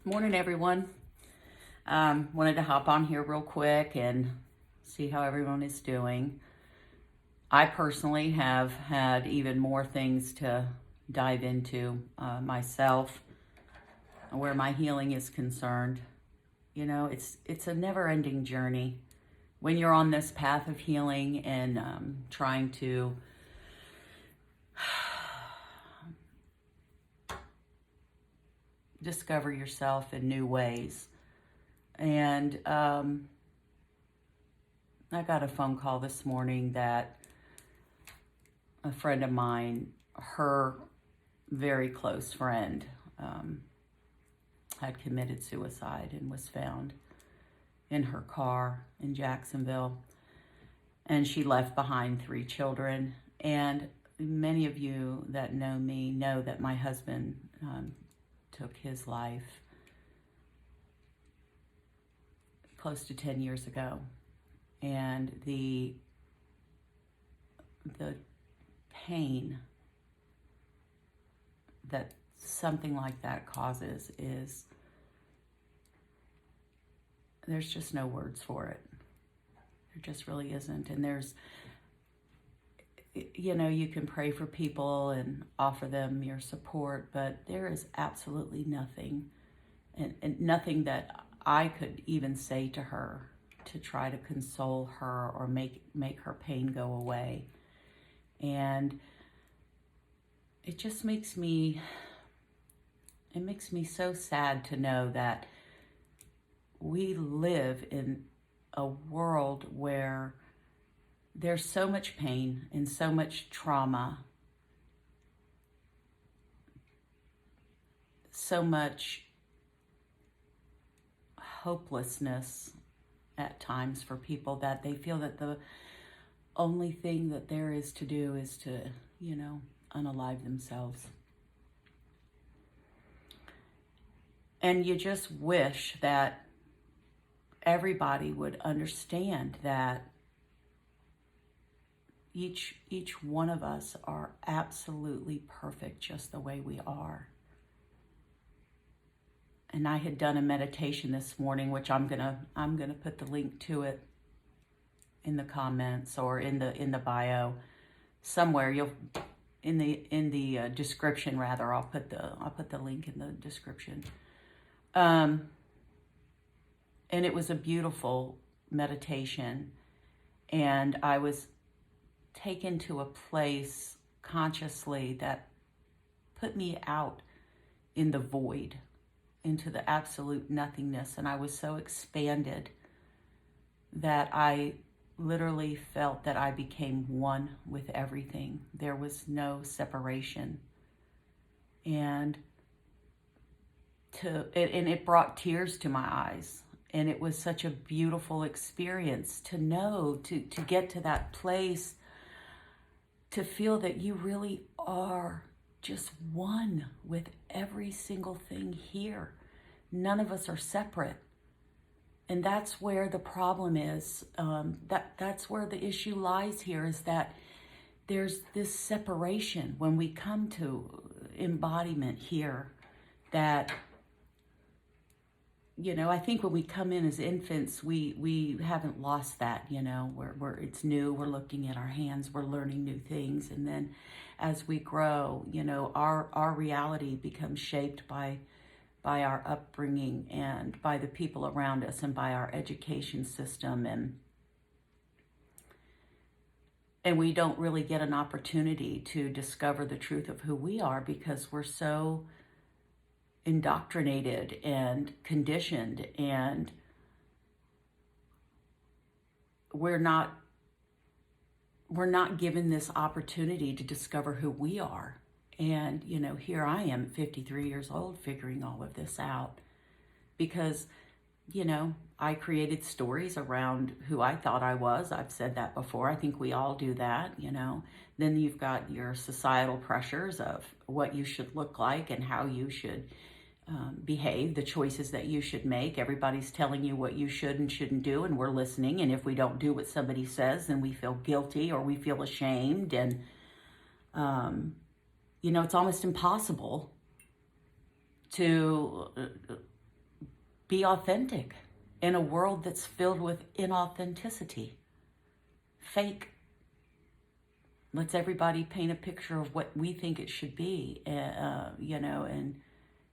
Morning, everyone. Wanted to hop on here real quick and see how everyone is doing. I personally have had even more things to dive into myself, where my healing is concerned. You know, it's a never-ending journey when you're on this path of healing and trying to discover yourself in new ways. And I got a phone call this morning that a friend of mine, her very close friend, had committed suicide and was found in her car in Jacksonville. And she left behind 3 children. And many of you that know me know that my husband took his life close to 10 years ago. And the pain that something like that causes is, there's just no words for it. There just really isn't. And you can pray for people and offer them your support, but there is absolutely nothing, and nothing that I could even say to her to try to console her or make her pain go away. And it just makes me so sad to know that we live in a world where there's so much pain and so much trauma, so much hopelessness at times for people, that they feel that the only thing that there is to do is to, unalive themselves. And you just wish that everybody would understand that each one of us are absolutely perfect just the way we are. And I had done a meditation this morning, which I'm gonna put the link to it in the comments or in the bio somewhere. You'll in the description rather. I'll put the link in the description. And it was a beautiful meditation, and I was taken to a place consciously that put me out in the void, into the absolute nothingness. And I was so expanded that I literally felt that I became one with everything. There was no separation. And it brought tears to my eyes. And it was such a beautiful experience to know, to get to that place, to feel that you really are just one with every single thing here. None of us are separate. And that's where the problem is. That's where the issue lies here, is that there's this separation when we come to embodiment here, that I think when we come in as infants, we haven't lost that. We're it's new. We're looking at our hands. We're learning new things, and then as we grow, our reality becomes shaped by our upbringing and by the people around us and by our education system, and we don't really get an opportunity to discover the truth of who we are, because we're so indoctrinated and conditioned, and we're not given this opportunity to discover who we are. And here I am at 53 years old figuring all of this out, because I created stories around who I thought I was. I've said that before. I think we all do that. Then you've got your societal pressures of what you should look like and how you should behave, the choices that you should make. Everybody's telling you what you should and shouldn't do, and we're listening. And if we don't do what somebody says, then we feel guilty or we feel ashamed. And it's almost impossible to be authentic in a world that's filled with inauthenticity. Fake lets everybody paint a picture of what we think it should be, and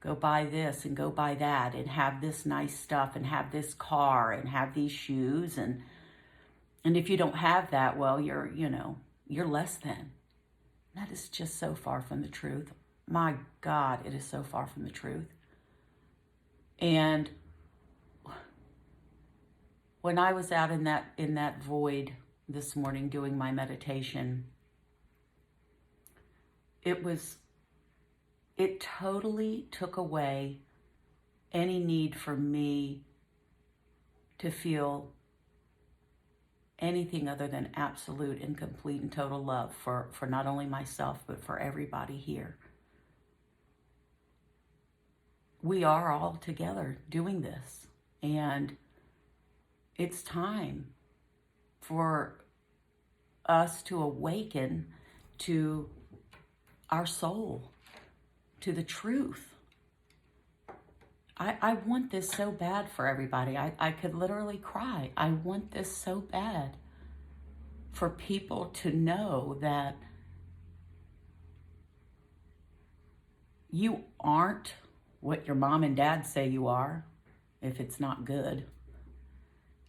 go buy this and go buy that and have this nice stuff and have this car and have these shoes. And if you don't have that, well, you're less than. That is just so far from the truth. My God, it is so far from the truth. And when I was out in that void this morning doing my meditation, it totally took away any need for me to feel anything other than absolute and complete and total love for not only myself, but for everybody here. We are all together doing this, and it's time for us to awaken to our soul, to the truth. I want this so bad for everybody. I could literally cry. I want this so bad for people to know that you aren't what your mom and dad say you are, if it's not good.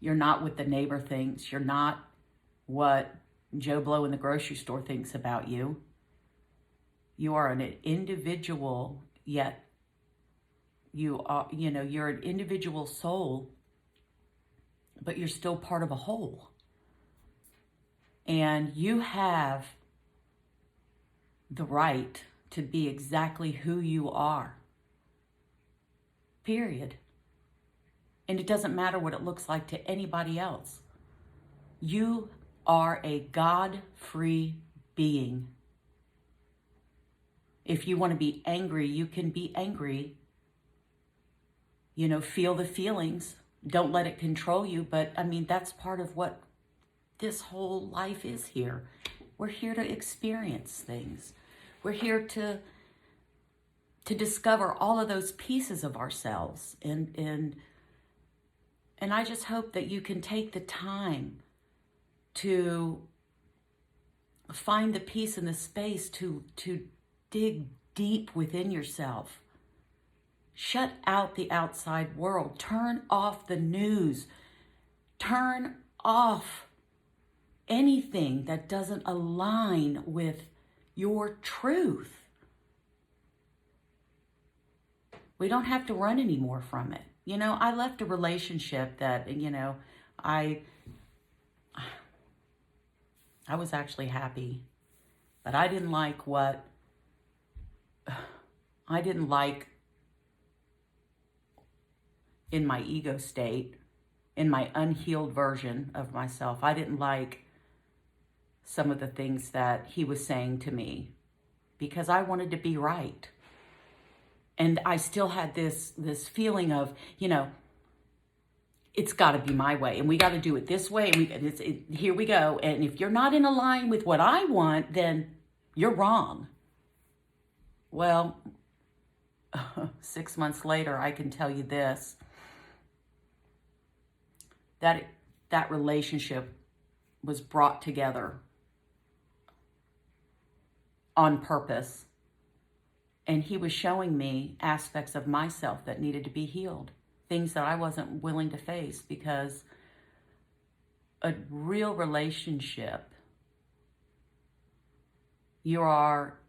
You're not what the neighbor thinks. You're not what Joe Blow in the grocery store thinks about you. You are an individual, yet you're an individual soul, but you're still part of a whole. And you have the right to be exactly who you are. Period. And it doesn't matter what it looks like to anybody else. You are a God-free being. If you want to be angry, you can be angry. Feel the feelings. Don't let it control you. But that's part of what this whole life is here. We're here to experience things. We're here to discover all of those pieces of ourselves. And I just hope that you can take the time to find the peace and the space to dig deep within yourself. Shut out the outside world. Turn off the news. Turn off anything that doesn't align with your truth. We don't have to run anymore from it. I left a relationship that, I was actually happy, but I didn't like in my ego state, in my unhealed version of myself, I didn't like some of the things that he was saying to me because I wanted to be right. And I still had this feeling of, it's got to be my way, and we got to do it this way, and here we go. And if you're not in line with what I want, then you're wrong. Well, 6 months later, I can tell you this, that relationship was brought together on purpose. And he was showing me aspects of myself that needed to be healed. Things that I wasn't willing to face, because a real relationship, you are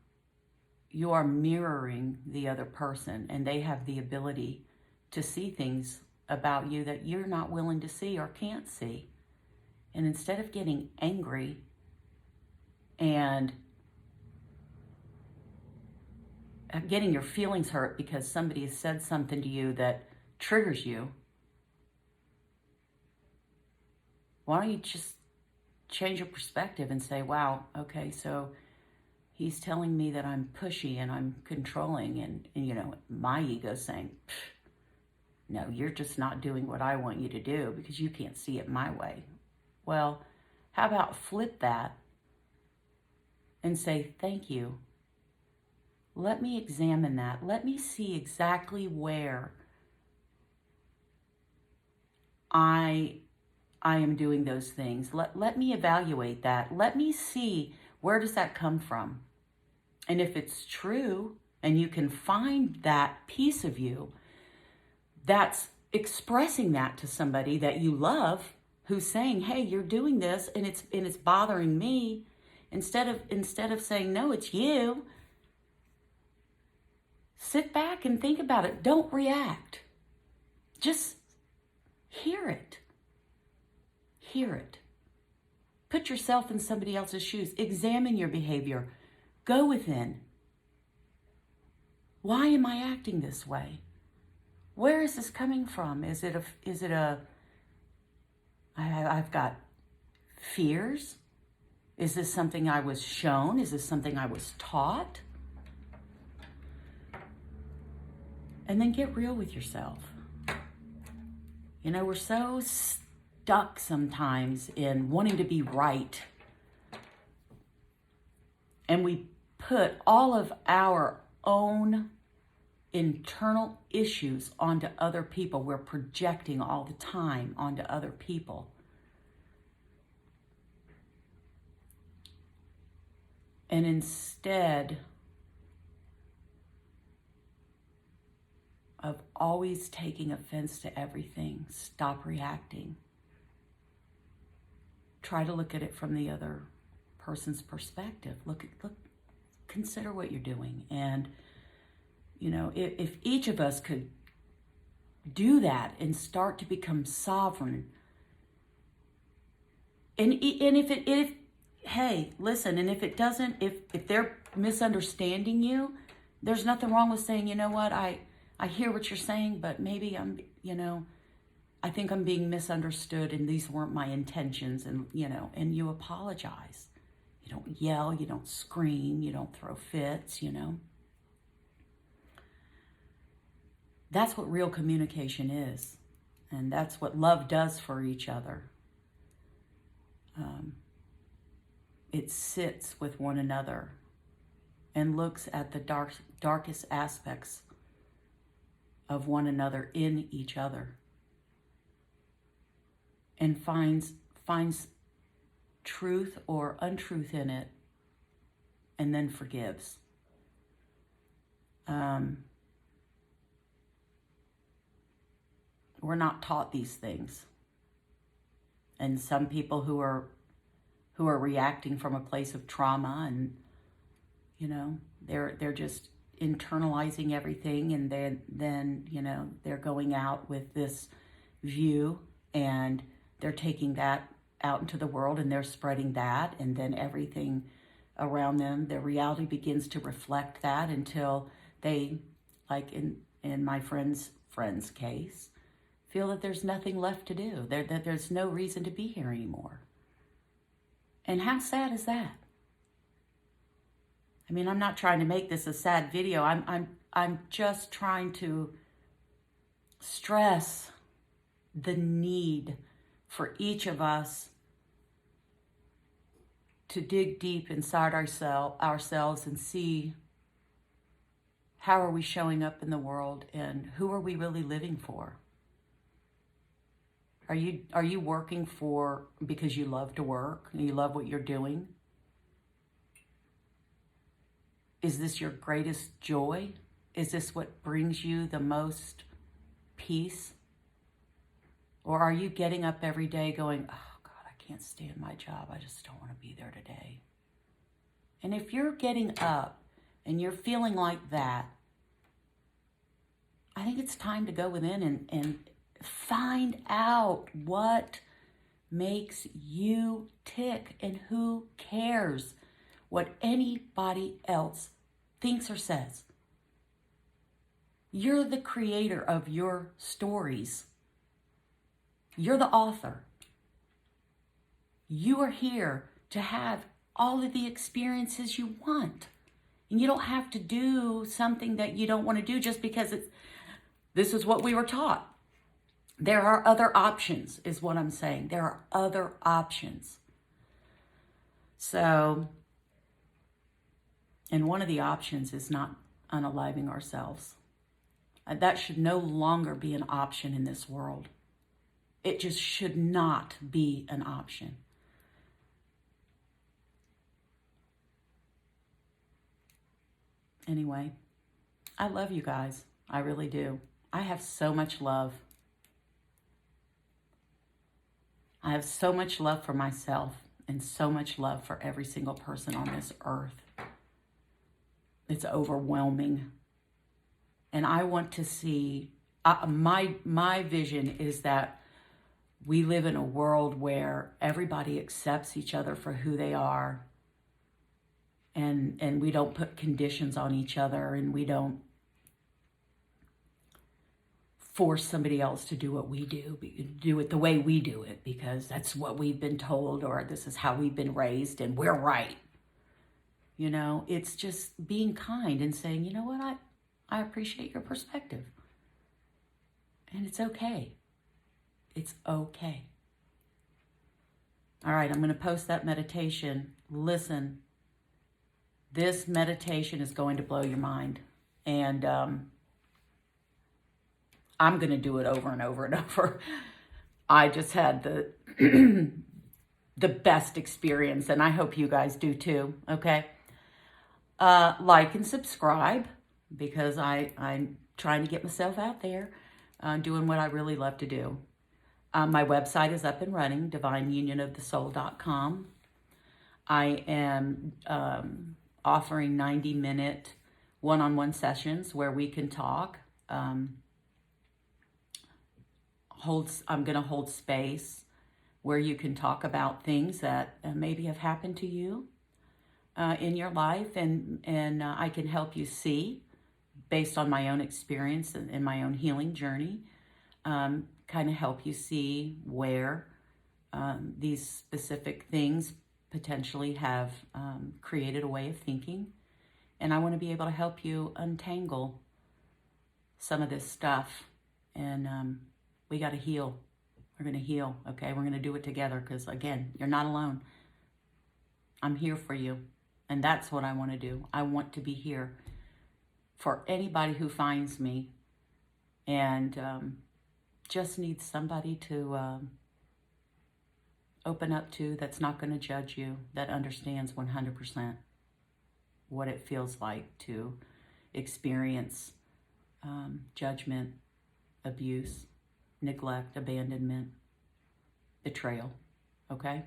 mirroring the other person, and they have the ability to see things about you that you're not willing to see or can't see. And instead of getting angry and getting your feelings hurt because somebody has said something to you that triggers you, why don't you just change your perspective and say, wow, okay, so he's telling me that I'm pushy and I'm controlling, and my ego's saying, no, you're just not doing what I want you to do because you can't see it my way. Well, how about flip that and say, thank you. Let me examine that. Let me see exactly where I am doing those things. Let me evaluate that. Let me see, where does that come from? And if it's true, and you can find that piece of you that's expressing that to somebody that you love, who's saying, hey, you're doing this and it's bothering me, instead of saying, no, it's you, sit back and think about it. Don't react. Just hear it. Hear it. Put yourself in somebody else's shoes. Examine your behavior. Go within. Why am I acting this way? Where is this coming from? I've got fears? Is this something I was shown? Is this something I was taught? And then get real with yourself. You know, we're so stuck sometimes in wanting to be right. And we put all of our own internal issues onto other people. We're projecting all the time onto other people. And instead of always taking offense to everything, stop reacting. Try to look at it from the other person's perspective. Look, consider what you're doing. And, you know, if each of us could do that and start to become sovereign, and if hey, listen, and if it doesn't, if they're misunderstanding you, there's nothing wrong with saying, you know what, I hear what you're saying, but maybe I think I'm being misunderstood and these weren't my intentions, and you apologize. You don't yell, you don't scream, you don't throw fits, That's what real communication is. And that's what love does for each other. It sits with one another and looks at the darkest aspects of one another in each other, and finds truth or untruth in it, and then forgives. We're not taught these things. And some people who are reacting from a place of trauma, and they're just internalizing everything, and then they're going out with this view, and they're taking that out into the world, and they're spreading that, and then everything around them, their reality begins to reflect that, until they, like in my friend's case, feel that there's nothing left to do, that there's no reason to be here anymore. And how sad is that? I mean, I'm not trying to make this a sad video. I'm just trying to stress the need for each of us to dig deep inside ourselves and see, how are we showing up in the world, and who are we really living for? Are you working because you love to work and you love what you're doing? Is this your greatest joy? Is this what brings you the most peace? Or are you getting up every day going, oh God, I can't stand my job. I just don't want to be there today. And if you're getting up and you're feeling like that, I think it's time to go within and find out what makes you tick, and who cares what anybody else thinks or says. You're the creator of your stories. You're the author. You are here to have all of the experiences you want. And you don't have to do something that you don't want to do just because this is what we were taught. There are other options, is what I'm saying. There are other options. So, and one of the options is not unaliving ourselves. That should no longer be an option in this world. It just should not be an option. Anyway, I love you guys. I really do. I have so much love. I have so much love for myself and so much love for every single person on this earth. It's overwhelming. And I want to see, my vision is that we live in a world where everybody accepts each other for who they are. And we don't put conditions on each other, and we don't force somebody else to do what we do it the way we do it, because that's what we've been told, or this is how we've been raised and we're right. You know, it's just being kind and saying, you know what, I appreciate your perspective. And it's okay. It's okay. All right, I'm going to post that meditation. Listen. This meditation is going to blow your mind. And I'm going to do it over and over and over. I just had the best experience, and I hope you guys do too, okay? Like and subscribe, because I'm trying to get myself out there, doing what I really love to do. My website is up and running, divineunionofthesoul.com. I am offering 90-minute one-on-one sessions where we can talk. I'm going to hold space where you can talk about things that maybe have happened to you in your life, and I can help you see, based on my own experience and my own healing journey, kind of help you see where these specific things potentially have created a way of thinking. And I want to be able to help you untangle some of this stuff. And we got to heal. We're going to heal, okay? We're going to do it together, because, again, you're not alone. I'm here for you. And that's what I want to do. I want to be here for anybody who finds me and just needs somebody to open up to, that's not going to judge you, that understands 100% what it feels like to experience judgment, abuse, neglect, abandonment, betrayal, okay?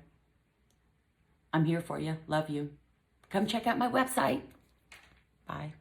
I'm here for you. Love you. Come check out my website. Bye.